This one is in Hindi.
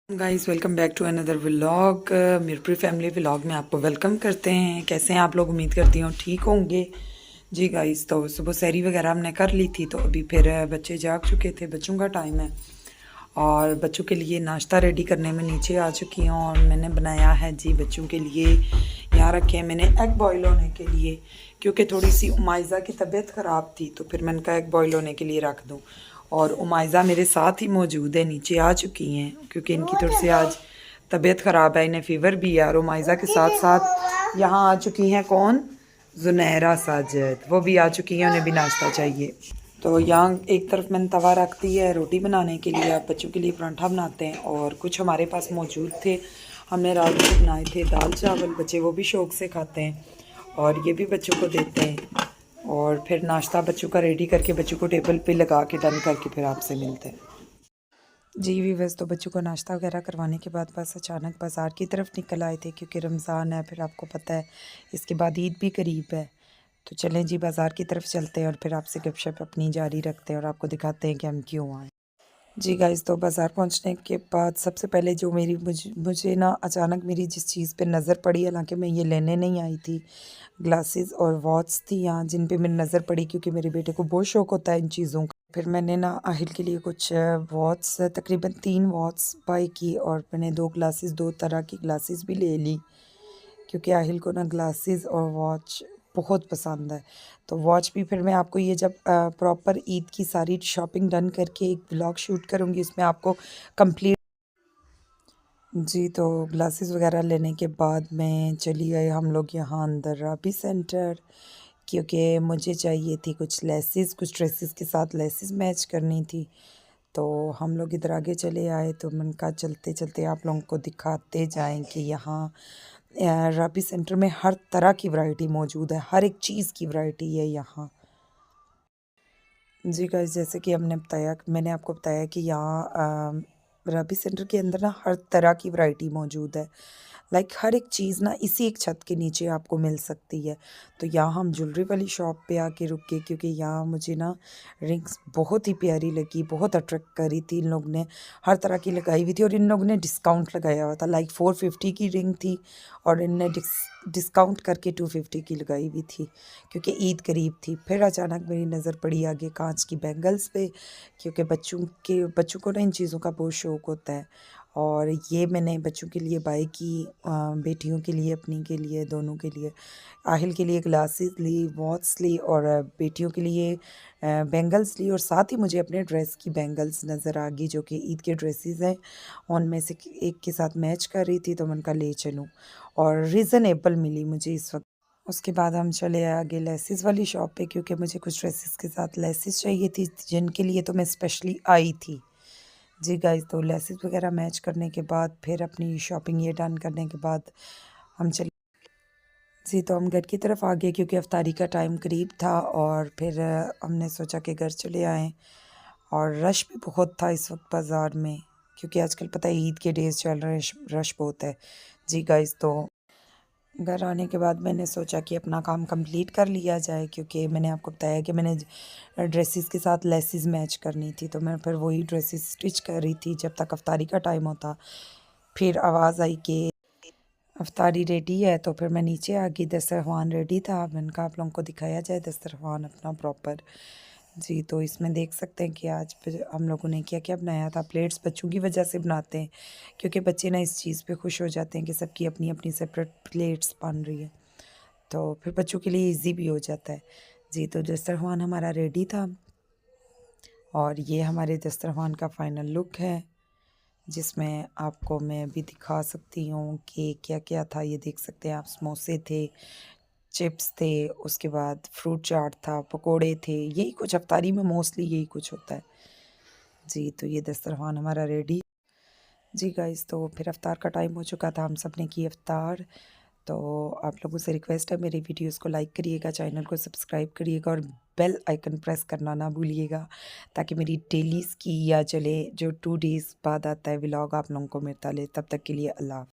Guys welcome back to another vlog. Mirpuri family vlog में आपको वेलकम करते हैं। कैसे हैं आप लोग? उम्मीद करती हूँ ठीक होंगे। जी गाइस, तो सुबह सैरी वगैरह हमने कर ली थी, तो अभी फिर बच्चे जाग चुके थे, बच्चों का टाइम है और बच्चों के लिए नाश्ता रेडी करने में नीचे आ चुकी हूँ। और मैंने बनाया है जी बच्चों के लिए, यहाँ रखे हैं मैंने एग बॉयल होने के लिए, क्योंकि थोड़ी सी उमाइज़ा की तबीयत ख़राब थी, तो फिर मैंने कहा एग बॉयल होने के लिए रख दूँ। और उमाइज़ा मेरे साथ ही मौजूद है, नीचे आ चुकी हैं क्योंकि इनकी थोड़ी सी आज तबीयत ख़राब है, इन्हें फ़ीवर भी है। और उमाइज़ा के साथ साथ यहाँ आ चुकी हैं कौन? जुनैरा साजिद, वो भी आ चुकी हैं, उन्हें भी नाश्ता चाहिए। तो यहाँ एक तरफ मैंने तवा रख दी है रोटी बनाने के लिए, आप बच्चों के लिए परांठा बनाते हैं। और कुछ हमारे पास मौजूद थे, हमने रात को बनाए थे दाल चावल, बच्चे वो भी शौक़ से खाते हैं और ये भी बच्चों को देते हैं। और फिर नाश्ता बच्चों का रेडी करके बच्चों को टेबल पे लगा के डन करके फिर आपसे मिलते हैं। जी वीवर्स, तो बच्चों को नाश्ता वगैरह करवाने के बाद बस अचानक बाज़ार की तरफ निकल आए थे, क्योंकि रमज़ान है, फिर आपको पता है इसके बाद ईद भी करीब है। तो चलें जी बाज़ार की तरफ चलते हैं और फिर आपसे गपशप अपनी जारी रखते हैं और आपको दिखाते हैं कि हम क्यों आए। जी गाइस, तो बाज़ार पहुंचने के बाद सबसे पहले जो मुझे ना अचानक मेरी जिस चीज़ पे नज़र पड़ी, हालांकि मैं ये लेने नहीं आई थी, ग्लासेस और वॉच थी यहाँ जिन पे मेरी नज़र पड़ी, क्योंकि मेरे बेटे को बहुत शौक़ होता है इन चीज़ों का। फिर मैंने ना आहिल के लिए कुछ वॉच, तकरीबन 3 वॉच बाई की, और मैंने 2 ग्लासेस, 2 तरह की ग्लासेस भी ले ली, क्योंकि आहिल को ना ग्लासेस और वॉच बहुत पसंद है। तो वॉच भी फिर मैं आपको ये जब प्रॉपर ईद की सारी शॉपिंग डन करके एक व्लॉग शूट करूँगी, उसमें आपको कंप्लीट। जी, तो ग्लासेस वगैरह लेने के बाद मैं चली गई हम लोग यहाँ अंदर राबी सेंटर, क्योंकि मुझे चाहिए थी कुछ लेसेस, कुछ ड्रेसेस के साथ लेसेस मैच करनी थी। तो हम लोग इधर आगे चले आए, तो मैंने कहा चलते चलते आप लोगों को दिखाते जाएं कि यहाँ राबी सेंटर में हर तरह की वैरायटी मौजूद है, हर एक चीज़ की वैरायटी है यहाँ। जी गाइस, जैसे कि मैंने आपको बताया कि यहाँ राबी सेंटर के अंदर ना हर तरह की वैरायटी मौजूद है। लाइक हर एक चीज़ ना इसी एक छत के नीचे आपको मिल सकती है। तो यहाँ हम ज्वेलरी वाली शॉप पे आके रुक गए, क्योंकि यहाँ मुझे ना रिंग्स बहुत ही प्यारी लगी, बहुत अट्रैक्ट करी थी। इन लोग ने हर तरह की लगाई हुई थी और इन लोगों ने डिस्काउंट लगाया हुआ था। लाइक 450 की रिंग थी और इनने डिस्काउंट करके 250 की लगाई हुई थी, क्योंकि ईद करीब थी। फिर अचानक मेरी नज़र पड़ी आगे कांच की बैंगल्स पे, क्योंकि बच्चों को ना इन चीज़ों का बहुत शौक़ होता है। और ये मैंने बच्चों के लिए बाय की, बेटियों के लिए, अपनी के लिए, दोनों के लिए। आहिल के लिए ग्लासेस ली, वॉच ली, और बेटियों के लिए बैंगल्स ली, और साथ ही मुझे अपने ड्रेस की बैंगल्स नज़र आ गई, जो कि ईद के ड्रेसेस हैं, उनमें से एक के साथ मैच कर रही थी, तो मैंने कहा ले चलूँ, और रीज़नेबल मिली मुझे इस वक्त। उसके बाद हम चले आगे लेसिस वाली शॉप पे, क्योंकि मुझे कुछ ड्रेसेस के साथ लेसिस चाहिए थी, जिनके लिए तो मैं स्पेशली आई थी। जी गाइस, तो लेसिस वगैरह मैच करने के बाद फिर अपनी शॉपिंग ये डन करने के बाद हम चले। जी, तो हम घर की तरफ आ गए, क्योंकि अफ्तारी का टाइम करीब था, और फिर हमने सोचा कि घर चले आएँ। और रश भी बहुत था इस वक्त बाज़ार में, क्योंकि आजकल पता है ईद के डेज़ चल रहे हैं, रश बहुत है। जी गाइस, तो घर आने के बाद मैंने सोचा कि अपना काम कंप्लीट कर लिया जाए, क्योंकि मैंने आपको बताया कि मैंने ड्रेसेस के साथ लेसेस मैच करनी थी, तो मैं फिर वही ड्रेसेस स्टिच कर रही थी जब तक अफ्तारी का टाइम होता। फिर आवाज़ आई कि अफ्तारी रेडी है, तो फिर मैं नीचे आ गई, दस्तरखान रेडी था। मैंने कहा आप लोगों को दिखाया जाए दस्तरखान अपना प्रॉपर। जी, तो इसमें देख सकते हैं कि आज हम लोगों ने क्या क्या बनाया था। प्लेट्स बच्चों की वजह से बनाते हैं, क्योंकि बच्चे ना इस चीज़ पे खुश हो जाते हैं कि सबकी अपनी अपनी सेपरेट प्लेट्स बन रही है, तो फिर बच्चों के लिए इजी भी हो जाता है। जी, तो दस्तरखान हमारा रेडी था, और ये हमारे दस्तरखान का फाइनल लुक है, जिसमें आपको मैं अभी दिखा सकती हूँ कि क्या क्या था। ये देख सकते हैं आप, समोसे थे, चिप्स थे, उसके बाद फ्रूट चाट था, पकोड़े थे, यही कुछ अफ्तारी में मोस्टली यही कुछ होता है। जी, तो ये दस्तरखान हमारा रेडी। जी गाइस, तो फिर अफ्तार का टाइम हो चुका था, हम सब ने की अफ्तार। तो आप लोगों से रिक्वेस्ट है, मेरी वीडियोस को लाइक करिएगा, चैनल को सब्सक्राइब करिएगा, और बेल आइकन प्रेस करना ना भूलिएगा, ताकि मेरी डेलीज़ की या चले जो 2 डेज़ बाद आता है व्लॉग आप लोगों को मिलता रहे। तब तक के लिए अल्लाह।